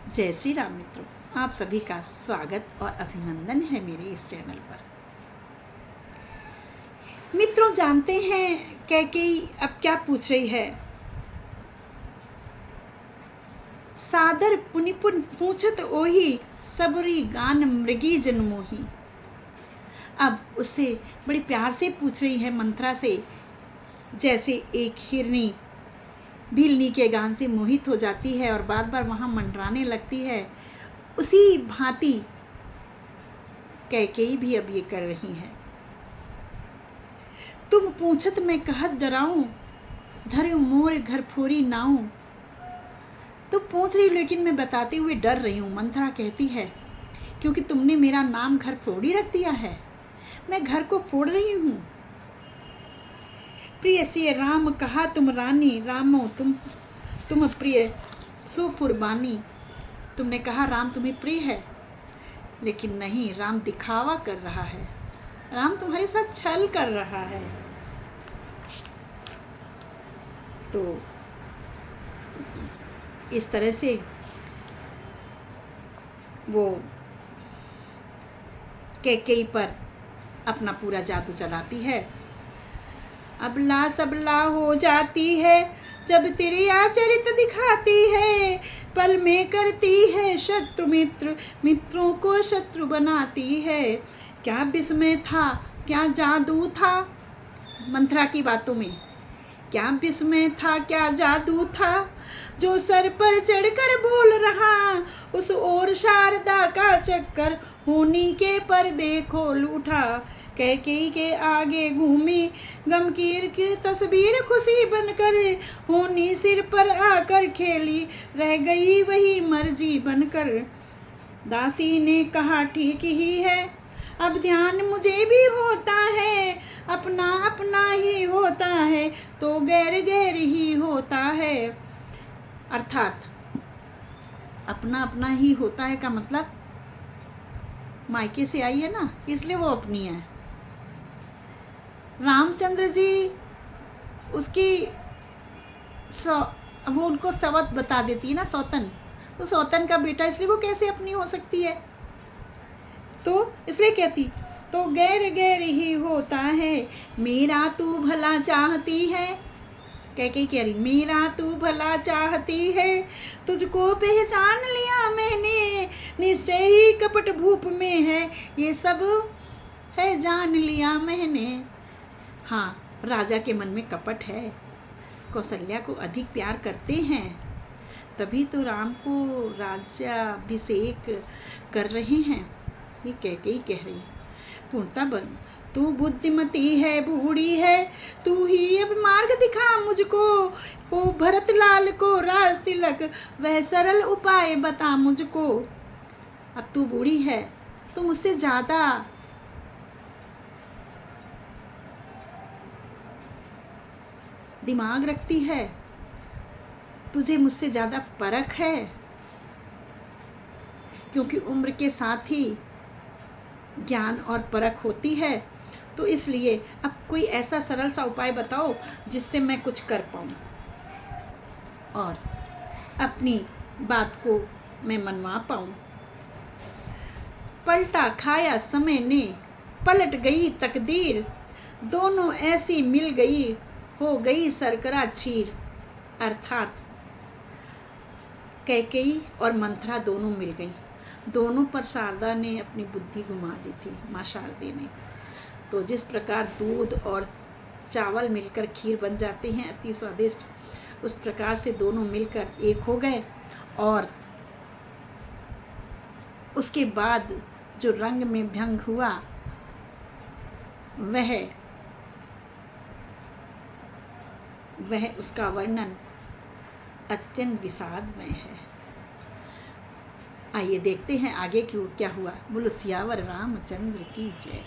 जय श्री राम मित्रों, आप सभी का स्वागत और अभिनंदन है मेरे इस चैनल पर। मित्रों, जानते हैं कैकेयी अब क्या पूछ रही है? सादर पुनिपुन पूछत ओही, सबरी गान मृगी जन्मोही। अब उससे बड़ी प्यार से पूछ रही है मंत्रा से, जैसे एक हिरनी भीलनी के गान से मोहित हो जाती है और बार बार वहाँ मंडराने लगती है, उसी भांति कैकेयी भी अब ये कर रही है। तुम पूछत मैं कहत डराऊं, धर्यो मोर घर फोरी नाऊं। तो पूछ रही, लेकिन मैं बताते हुए डर रही हूँ। मंथरा कहती है, क्योंकि तुमने मेरा नाम घर फोड़ी रख दिया है, मैं घर को फोड़ रही हूँ। प्रिय से राम कहा तुम रानी, रामो तुम प्रिय सुफुरबानी। तुमने कहा राम तुम्हें प्रिय है, लेकिन नहीं, राम दिखावा कर रहा है, राम तुम्हारे साथ छल कर रहा है। तो इस तरह से वो कैकेयी पर अपना पूरा जादू चलाती है। अबला सबला हो जाती है जब तेरे आचरित दिखाती है, पल में करती है शत्रु मित्रों को शत्रु बनाती है। क्या विस्मय था, क्या जादू था मंथरा की बातों में, क्या विस्मय था, क्या जादू था, जो सर पर चढ़कर बोल रहा, उस ओर शारदा का चक्कर होनी के पर्दे खोल उठा। कैकेयी के आगे घूमी गमकीर की तस्वीर खुशी बनकर, होनी सिर पर आकर खेली, रह गई वही मर्जी बनकर। दासी ने कहा ठीक ही है, अब ध्यान मुझे भी होता है, अपना अपना ही होता है तो गैर गैर ही होता है। अर्थात अपना अपना ही होता है का मतलब, मायके से आई है ना, इसलिए वो अपनी है। रामचंद्र जी वो उनको सवत बता देती है ना, सौतन, तो सौतन का बेटा, इसलिए वो कैसे अपनी हो सकती है? तो इसलिए कहती, तो गैर गैर ही होता है, मेरा तू भला चाहती है। कैकेयी कह रही, मेरा तू भला चाहती है, तुझको पहचान लिया मैंने, निश्चय ही कपट भूप में है, ये सब है जान लिया मैंने। हाँ, राजा के मन में कपट है, कौशल्या को अधिक प्यार करते हैं, तभी तो राम को राज्याभिषेक कर रहे हैं। ये कैकेयी कह रही है। पूर्णता बन, तू बुद्धिमती है, बूढ़ी है, तू ही अब मार्ग दिखा मुझको, ओ भरत लाल को राज तिलक, वह सरल उपाय बता मुझको। अब तू बूढ़ी है, तू मुझसे ज़्यादा दिमाग रखती है, तुझे मुझसे ज़्यादा परख है, क्योंकि उम्र के साथ ही ज्ञान और परख होती है। तो इसलिए अब कोई ऐसा सरल सा उपाय बताओ जिससे मैं कुछ कर पाऊँ और अपनी बात को मैं मनवा पाऊँ। पलटा खाया समय ने, पलट गई तकदीर, दोनों ऐसी मिल गई, हो गई सरकरा चीर। अर्थात कैकेयी और मंथरा दोनों मिल गई, दोनों पर शारदा ने अपनी बुद्धि घुमा दी थी, माँ शारदे ने। तो जिस प्रकार दूध और चावल मिलकर खीर बन जाते हैं अति स्वादिष्ट, उस प्रकार से दोनों मिलकर एक हो गए। और उसके बाद जो रंग में भंग हुआ, वह उसका वर्णन अत्यंत विषादमय है। आइए देखते हैं आगे क्यों क्या हुआ। बोलो सियावर रामचंद्र की जय।